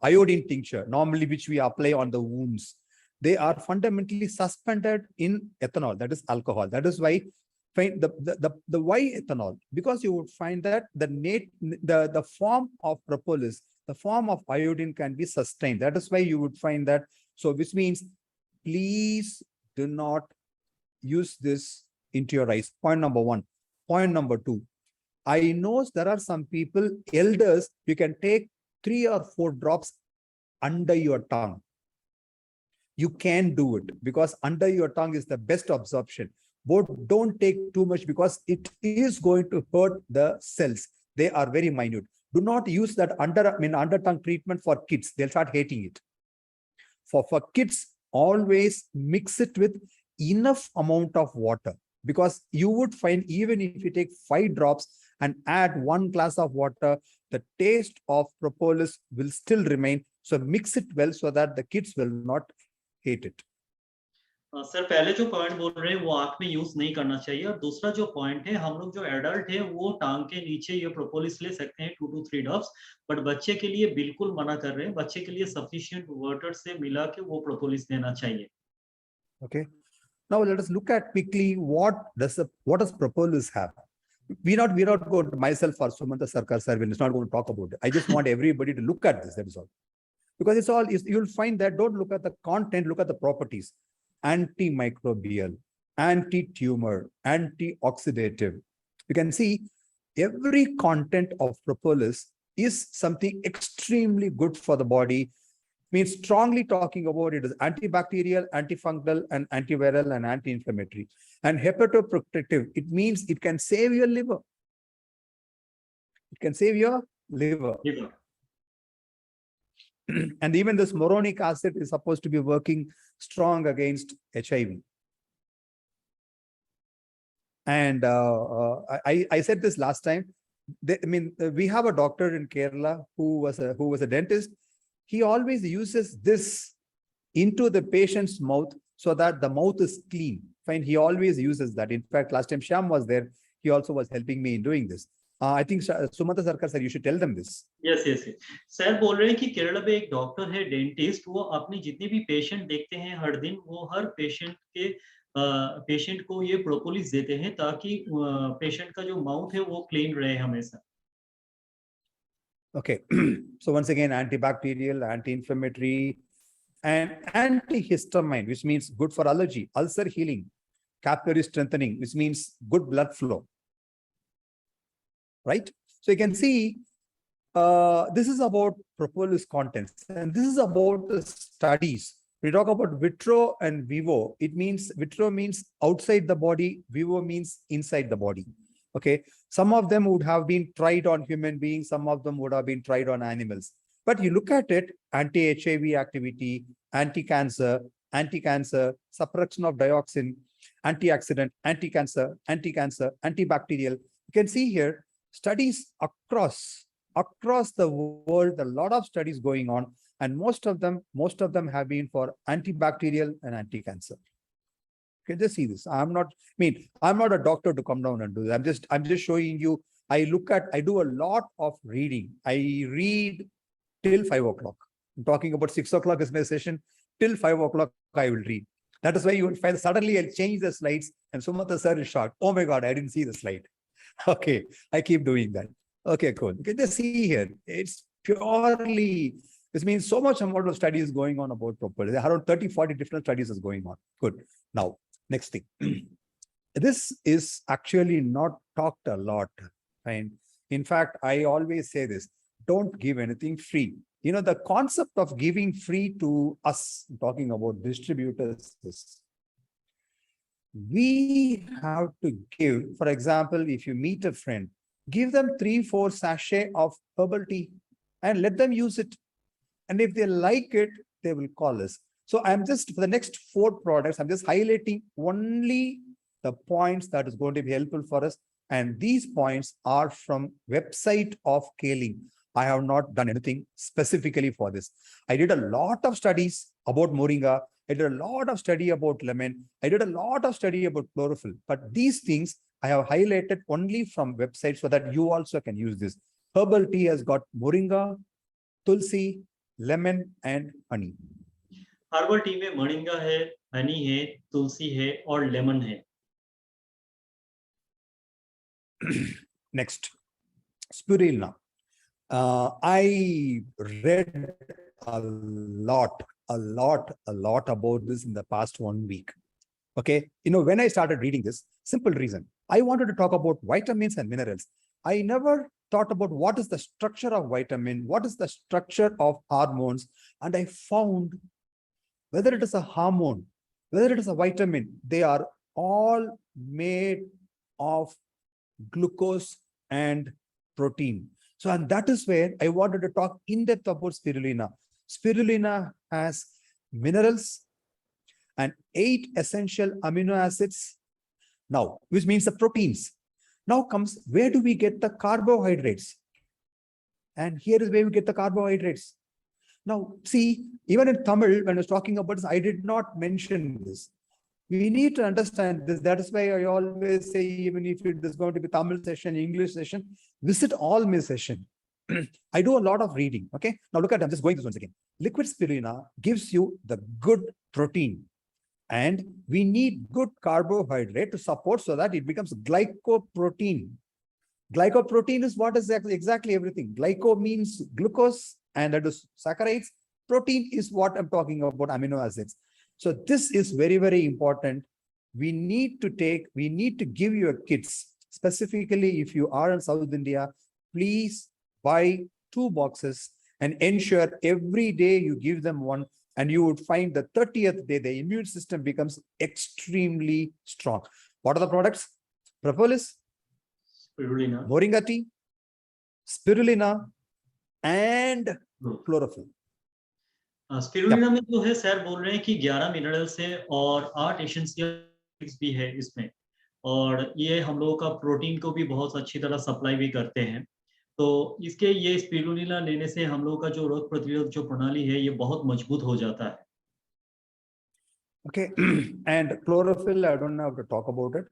iodine tincture, normally which we apply on the wounds. They are fundamentally suspended in ethanol, that is alcohol. That is why the why ethanol, because you would find that the form of propolis, the form of iodine can be sustained. That is why you would find that. So which means, please do not use this into your eyes. Point number one. Point number 2. I know there are some people, elders, you can take 3 or 4 drops under your tongue. You can do it because under your tongue is the best absorption. But don't take too much because it is going to hurt the cells. They are very minute. Do not use that under tongue treatment for kids. They'll start hating it. For kids, always mix it with enough amount of water, because you would find even if you take 5 drops and add 1 glass of water, the taste of propolis will still remain. So mix it well so that the kids will not hate it. Sir पहले जो point बोल रहे हैं वो आंख में use नहीं करना चाहिए, और दूसरा जो पॉइंट है, हम लोग जो एडल्ट है वो टांग के नीचे ये प्रोपोलिस ले सकते हैं 2 to 3 ड्रॉप्स, बट बच्चे के लिए बिल्कुल मना कर रहे हैं। बच्चे के लिए सफिशिएंट वाटर से मिला के वो प्रोपोलिस देना चाहिए। Okay, now let us look at quickly what does propolis have. We not going to, myself or Sumanta Sarkar sir will not going to talk about it. I just want everybody to look at this, that is all. Because it's all, you'll find that don't look at the content, look at the properties. Antimicrobial, anti-tumor, antioxidative. You can see every content of propolis is something extremely good for the body. Means strongly talking about it is antibacterial, antifungal, and antiviral and anti-inflammatory. And hepatoprotective, it means it can save your liver. It can save your liver. And even this moronic acid is supposed to be working strong against HIV. And I said this last time. We have a doctor in Kerala who was a dentist. He always uses this into the patient's mouth so that the mouth is clean. Fine, he always uses that. In fact, last time Shyam was there, he also was helping me in doing this. I think Sumanta Sarkar sir, you should tell them this. Yes. Sir बोल रहे हैं कि केरला में एक doctor है, dentist, वो अपनी जितने भी पेशेंट देखते हैं हर दिन, वो हर पेशेंट को ये प्रोपोलिस देते हैं ताकि पेशेंट का जो माउथ है वो क्लीन रहे हमेशा। Okay, so once again, antibacterial, anti-inflammatory, and antihistamine, which means good for allergy, ulcer healing, capillary strengthening, which means good blood flow. Right? So you can see this is about propolis contents, and this is about the studies. We talk about vitro and vivo. It means vitro means outside the body, vivo means inside the body. Okay, some of them would have been tried on human beings, some of them would have been tried on animals. But you look at it, anti-HIV activity, anti-cancer, suppression of dioxin, antioxidant, anti-cancer, antibacterial. You can see here studies across the world, a lot of studies going on, and most of them have been for antibacterial and anti-cancer. You can just see this. I'm not a doctor to come down and do that. I'm just showing you. I do a lot of reading. I read till 5 o'clock. I'm talking about 6 o'clock is my session. Till 5 o'clock, I will read. That is why you will find suddenly I'll change the slides and Sumanta sir is shocked. Oh my God, I didn't see the slide. Okay, I keep doing that. Okay, cool. You can just see here. It's purely, this means so much amount of studies going on about propolis. Around 30, 40 different studies is going on. Good. Now, next thing. This is actually not talked a lot. Fine. In fact, I always say this, don't give anything free. You know, the concept of giving free to us, talking about distributors, is we have to give, for example, if you meet a friend, give them 3-4 sachets of herbal tea and let them use it. And if they like it, they will call us. So I'm just, for the next 4 products, I'm just highlighting only the points that is going to be helpful for us. And these points are from website of Kaling. I have not done anything specifically for this. I did a lot of studies about moringa. I did a lot of study about lemon. I did a lot of study about chlorophyll. But these things I have highlighted only from websites so that you also can use this. Herbal tea has got moringa, tulsi, lemon, and honey. Herbal tea में moringa है, हनी है, तुलसी है और lemon है. Next, spirulina. I read a lot about this in the past 1 week. Okay, you know, when I started reading this, simple reason. I wanted to talk about vitamins and minerals. I never thought about what is the structure of vitamin, what is the structure of hormones, and I found whether it is a hormone, whether it is a vitamin, they are all made of glucose and protein. So, and that is where I wanted to talk in depth about spirulina. Spirulina has minerals and 8 essential amino acids. Now, which means the proteins. Now comes, where do we get the carbohydrates? And here is where we get the carbohydrates. Now, see, even in Tamil, when I was talking about this, I did not mention this. We need to understand this. That is why I always say, even if it is going to be Tamil session, English session, visit all my session. I do a lot of reading. Okay. Now look at, I'm just going this once again. Liquid spirulina gives you the good protein. And we need good carbohydrate to support so that it becomes glycoprotein. Glycoprotein is what is exactly everything. Glyco means glucose, and that is saccharides. Protein is what I'm talking about, amino acids. So this is very, very important. We need to give your kids, specifically if you are in South India, please buy 2 boxes and ensure every day you give them one, and you would find the 30th day, the immune system becomes extremely strong. What are the products? Propolis, Spirulina, moringa tea, spirulina, and chlorophyll. Spirulina में जो है sir बोल रहे हैं कि 11 minerals है और 8 essentials भी है इसमें, और ये हम लोगों का प्रोटीन को भी बहुत अच्छी तरह सप्लाई भी करते हैं। तो इसके ये स्पिरुलिना लेने से हम लोगों का जो रोग प्रतिरोध जो प्रणाली है ये बहुत मजबूत हो जाता है। Okay, and chlorophyll, I don't have to talk about it.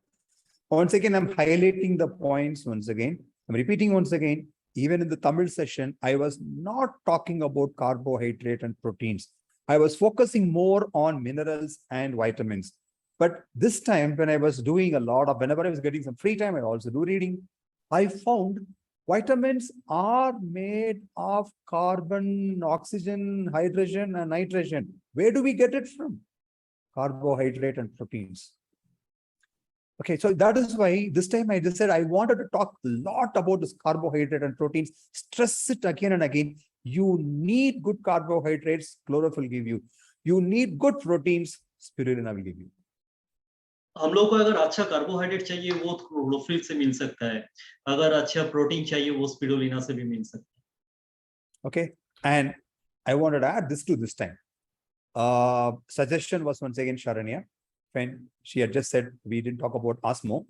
Once again, I'm highlighting the points once again. I'm repeating once again, even in the Tamil session, I was not talking about carbohydrate and proteins. I was focusing more on minerals and vitamins. But this time, when I was doing whenever I was getting some free time, I also do reading. I found vitamins are made of carbon, oxygen, hydrogen, and nitrogen. Where do we get it from? Carbohydrate and proteins. Okay, so that is why this time I just said I wanted to talk a lot about this carbohydrate and proteins, stress it again and again. You need good carbohydrates, chlorophyll will give you. You need good proteins, spirulina will give you. हम लोग को अगर अच्छा carbohydrate चाहिए वो chlorophyll से मिल सकता है, अगर अच्छा प्रोटीन चाहिए वो स्पिरुलिना से भी मिल सकता है। Okay, and I wanted to add this to this time. Suggestion was once again Sharanya, when she had just said we didn't talk about Osmo.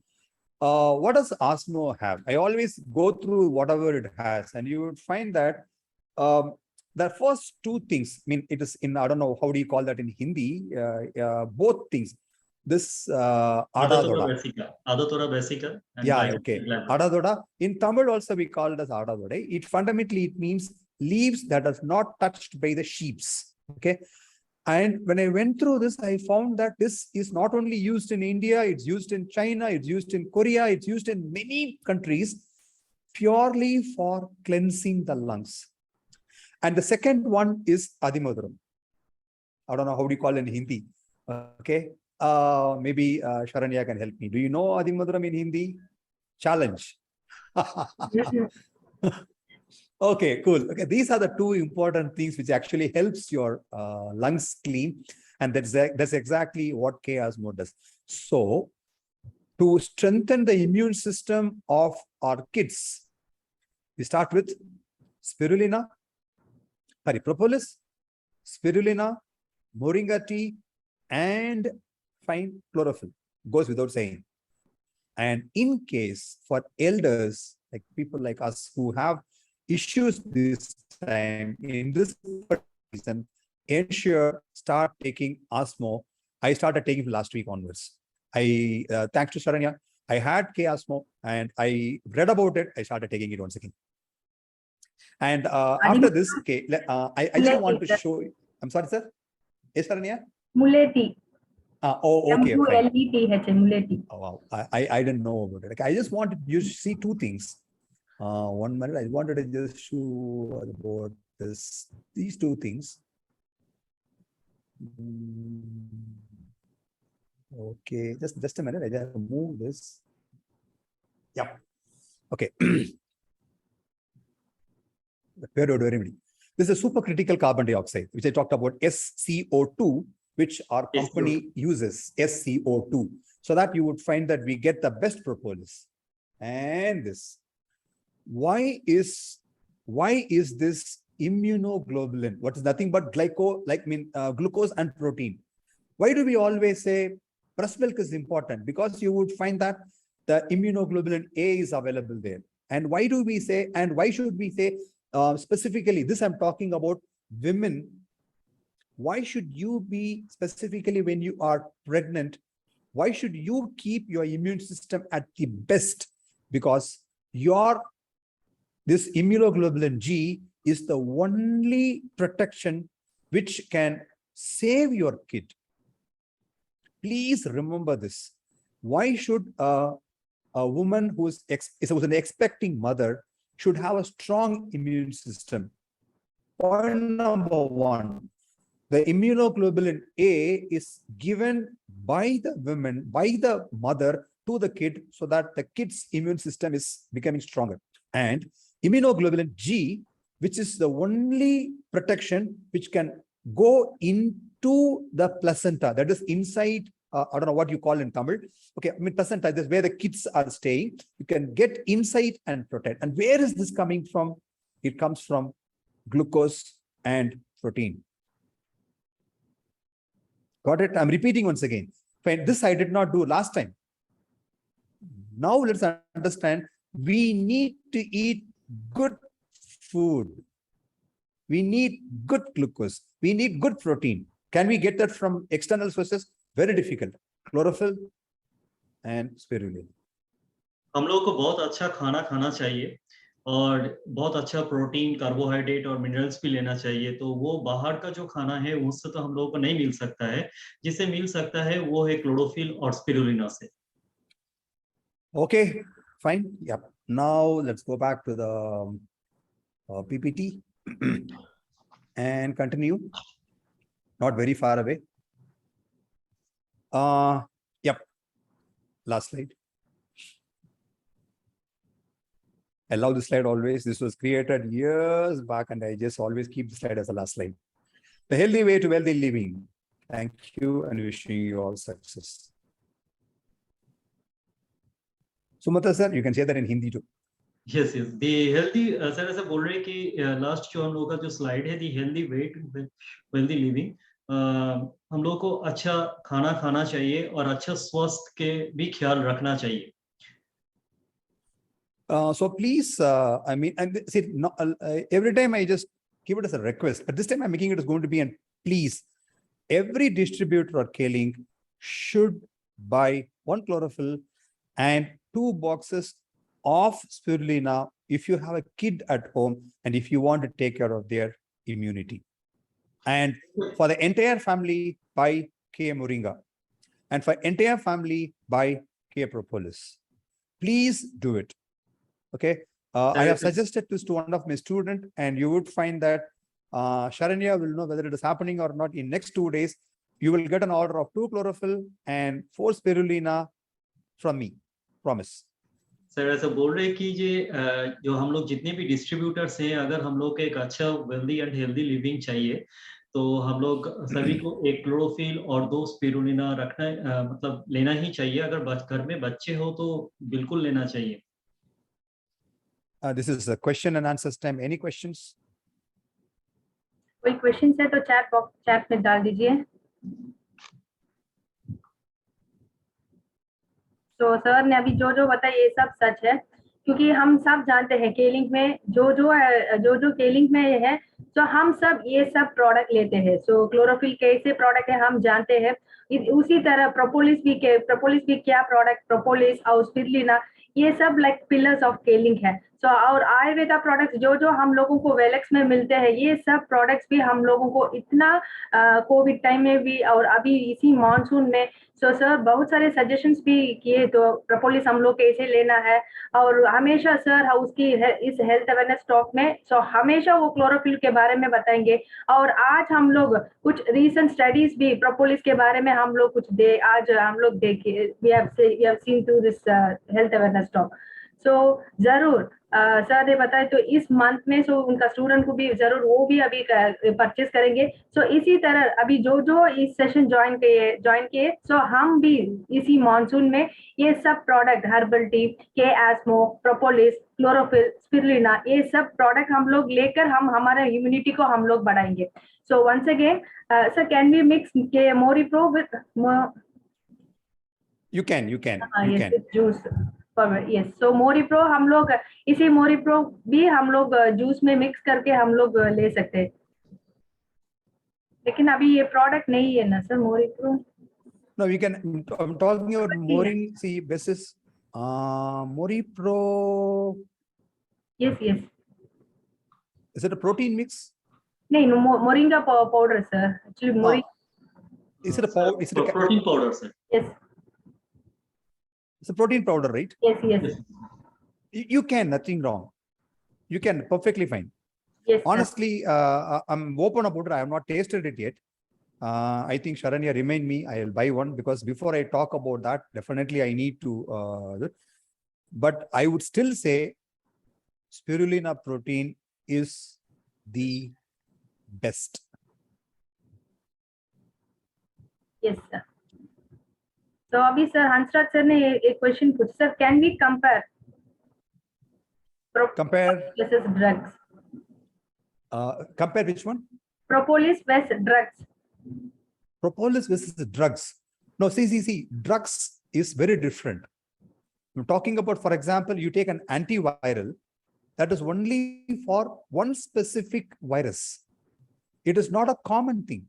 What does Osmo have? I always go through whatever it has, and you would find that the first 2 things, I mean, it is in, I don't know, how do you call that in Hindi? Both things. This Adadoda. Adadoda basica. Yeah, okay. Adadoda. In Tamil also we call it as Adadoda. It fundamentally means leaves that are not touched by the sheeps. Okay. And when I went through this, I found that this is not only used in India, it's used in China, it's used in Korea, it's used in many countries purely for cleansing the lungs. And the second one is Adimodram. I don't know how do you call it in Hindi. Okay. Maybe Sharanya can help me. Do you know Adimodram in Hindi? Challenge. Okay, cool. Okay, these are the 2 important things which actually helps your lungs clean, and that's exactly what K-Osmo does. So, to strengthen the immune system of our kids, we start with spirulina, propolis, spirulina, moringa tea, and fine chlorophyll. Goes without saying. And in case for elders, like people like us who have issues this time, in this season, ensure start taking Osmo. I started taking from last week onwards. Thanks to Sharanya, I had K-Osmo and I read about it. I started taking it once again. And after this, okay, I just want to show you. I'm sorry, sir. Yes, Sharanya? Muleti. Oh, okay. Muleti. Oh, wow. I didn't know about it. Okay, I just wanted you to see 2 things. 1 minute, I wanted to just show about these 2 things. Okay, just a minute. I just have to move this. Yep. Okay. This is a supercritical carbon dioxide, which I talked about, SCO2, which our company uses, SCO2, so that you would find that we get the best propolis. And this, why is this immunoglobulin, what is nothing but glucose and protein? Why do we always say breast milk is important? Because you would find that the immunoglobulin A is available there. And why do we say, and why should we say specifically, this I'm talking about women, why should you be specifically when you are pregnant, why should you keep your immune system at the best? Because this immunoglobulin G is the only protection which can save your kid. Please remember this. Why should a woman who is an expecting mother should have a strong immune system? Point number one, the immunoglobulin A is given by the women, by the mother to the kid, so that the kid's immune system is becoming stronger. And immunoglobulin G, which is the only protection which can go into the placenta, that is inside, I don't know what you call in Tamil. Okay, I mean placenta, this is where the kids are staying. You can get inside and protect. And where is this coming from? It comes from glucose and protein. Got it? I'm repeating once again. This I did not do last time. Now let's understand, we need to eat good food. We need good glucose. We need good protein. Can we get that from external sources? Very difficult. Chlorophyll and spirulina. हम लोग को बहुत अच्छा खाना खाना चाहिए और बहुत अच्छा प्रोटीन, कार्बोहाइड्रेट और मिनरल्स भी लेना चाहिए। तो वो बाहर का जो खाना है उससे तो हम लोगों को नहीं मिल सकता है। जिससे मिल सकता है वो है क्लोरोफिल और स्पिरुलिना से। Okay, fine. Yep. Now let's go back to the PPT and continue. Not very far away. Yep. Last slide. I love this slide always. This was created years back, and I just always keep the slide as the last slide. The healthy way to wealthy living. Thank you, and wishing you all success. Sumatra sir, you can say that in Hindi too. Yes, yes. The healthy, sir ऐसा बोल रहे हैं कि last जो हम लोगों का जो स्लाइड है, the healthy way to wealthy living, हम लोगों को अच्छा खाना खाना चाहिए और अच्छा स्वास्थ्य के भी ख्याल रखना चाहिए. So please, I mean, and see, every time I just give it as a request, but this time I'm making it as going to be an please. Every distributor or K-Link should buy 1 chlorophyll and 2 boxes of spirulina if you have a kid at home and if you want to take care of their immunity. And for the entire family, buy K moringa. And for entire family, buy K propolis. Please do it. Okay. I have suggested this to one of my students, and you would find that Sharanya will know whether it is happening or not in next 2 days. You will get an order of 2 chlorophyll and 4 spirulina from me. Promise. Sir ऐसा बोल रहे हैं कि जो हम लोग जितने भी डिस्ट्रीब्यूटर्स हैं, अगर हम लोग को एक अच्छा वेल्दी एंड हेल्दी लिविंग चाहिए तो हम लोग सभी को 1 क्लोरोफिल और 2 स्पिरुलिना रखना मतलब लेना ही चाहिए. अगर घर में बच्चे हो तो बिल्कुल लेना चाहिए. This is a question and answers time. Any questions? कोई क्वेश्चन है तो चैट में डाल दीजिए. तो सर ने अभी जो बताया ये सब सच है, क्योंकि हम सब जानते हैं K-Link में जो K-Link में है, तो हम सब ये सब प्रोडक्ट लेते हैं. सो क्लोरोफिल कैसे प्रोडक्ट है हम जानते हैं. उसी तरह प्रोपोलिस भी क्या प्रोडक्ट, प्रोपोलिस और स्पिरुलिना, ये सब लाइक पिलर्स ऑफ K-Link है. सो और आयुर्वेदा प्रोडक्ट्स जो हम लोगों को वेलेक्स में मिलते हैं, ये सब प्रोडक्ट्स भी हम लोगों को इतना कोविड टाइम में भी और अभी इसी मानसून में, सो सर बहुत सारे सजेशंस भी किए. तो प्रोपोलिस हम लोग कैसे लेना है, और हमेशा सर उसकी इस हेल्थ अवेयरनेस टॉक में सो हमेशा वो क्लोरोफिल के बारे में बताएंगे. और आज हम लोग कुछ रीसेंट स्टडीज भी प्रोपोलिस के बारे में हम लोग आज हम लोग देखे, we have seen through this health awareness talk. So जरूर सर ने बताया तो इस मंथ में सो उनका स्टूडेंट को भी जरूर वो भी अभी परचेस करेंगे। सो इसी तरह अभी जो इस सेशन ज्वाइन किए सो हम भी इसी मॉनसून में ये सब प्रोडक्ट हर्बल टी के एस्मो प्रोपोलिस क्लोरोफिल स्पिरुलिना ये सब प्रोडक्ट हम लोग लेकर हम हमारे इम्यूनिटी को हम लोग बढ़ाएंगे। So once again sir can we mix के मोरी प्रो with You can. Juice yes so मोरी प्रो हम लोग इसी मोरी प्रो भी हम लोग जूस में मिक्स करके हम लोग ले सकते हैं, लेकिन अभी ये प्रोडक्ट नहीं है ना sir Mori pro. No, we can. I'm talking about Morin. See, this is Mori Pro. Yes. Is it a protein mix? नहीं moringa powder sir actually Mori. Is it a powder? Is it a protein powder, sir? Yes. It's a protein powder, right? Yes. You can, nothing wrong. You can, perfectly fine. Yes. Honestly, I'm open about it. I have not tasted it yet. I think Sharanya remind me, I'll buy one because before I talk about that, definitely I need to. But I would still say spirulina protein is the best. Yes sir. So अभी sir Hansraj sir ने एक question पूछा sir can we compare versus drugs? Compare which one? Propolis versus drugs. Propolis versus drugs. No, see, drugs is very different. I'm talking about, for example, you take an antiviral that is only for one specific virus. It is not a common thing.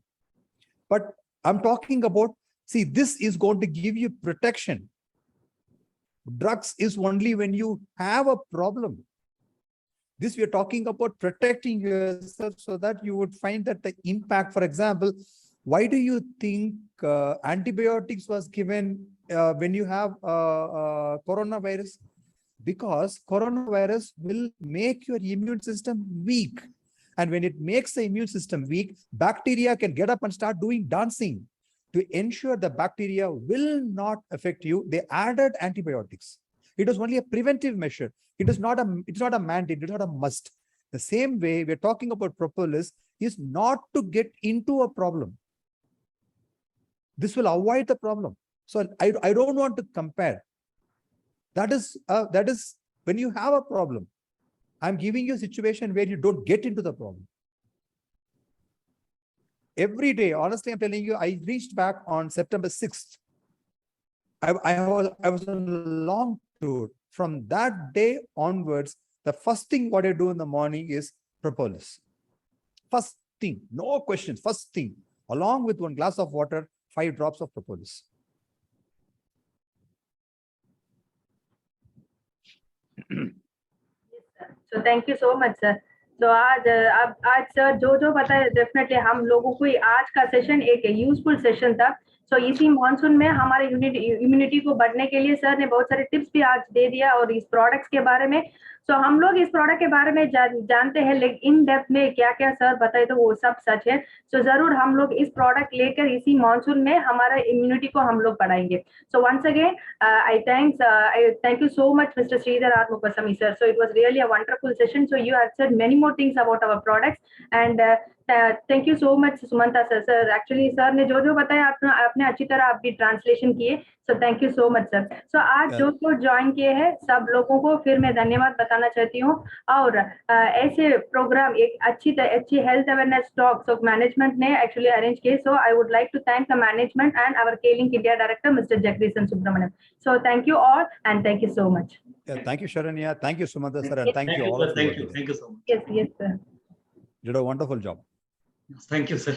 But I'm talking about, see, this is going to give you protection. Drugs is only when you have a problem. This we are talking about protecting yourself so that you would find that the impact, for example, why do you think antibiotics was given when you have coronavirus? Because coronavirus will make your immune system weak. And when it makes the immune system weak, bacteria can get up and start doing dancing. To ensure the bacteria will not affect you, they added antibiotics. It was only a preventive measure. It's not a mandate, it's not a must. The same way we're talking about propolis is not to get into a problem. This will avoid the problem. So I don't want to compare. That is when you have a problem. I'm giving you a situation where you don't get into the problem. Every day, honestly, I'm telling you, I reached back on September 6th. I was on a long tour. From that day onwards, the first thing what I do in the morning is propolis. First thing, no questions, first thing, along with 1 glass of water, 5 drops of propolis. So thank you so much, sir. तो आज sir जो बताया definitely हम लोगों को आज का session एक यूजफुल सेशन था। सो इसी मॉनसून में हमारे इम्यूनिटी को बढ़ने के लिए सर ने बहुत सारे टिप्स भी आज दे दिया और इस प्रोडक्ट्स के बारे में। सो हम लोग इस प्रोडक्ट के बारे में जानते हैं, लेकिन इन डेप्थ में क्या क्या सर बताए तो वो सब सच है। सो जरूर हम लोग इस प्रोडक्ट लेकर इसी मॉनसून में हमारा इम्यूनिटी को हम लोग बढ़ाएंगे। So once again I thank you so much, Mr. Sridhar Arumugasamy, sir. So it was really a wonderful session. So you have said many more things about our products, and thank you so much, Sumanta sir. Sir, actually, sir ने जो बताया आपने अच्छी तरह आप भी translation किए। So thank you so much, sir. So आज जो ज्वाइन किए हैं सब लोगों को फिर मैं धन्यवाद बताना चाहती हूँ। और ऐसे प्रोग्राम एक अच्छी health awareness talk so management ने एक्चुअली अरेंज किए। So I would like to thank the management and our K-Link India director, Mr. Jagdish Subramaniam. So thank you all and thank you so much. Yeah, thank you, Sharanya. Thank you, Sumanta sir, and thank you all of you. Thank you so much. Yes, sir. You did a wonderful job. Thank you, sir.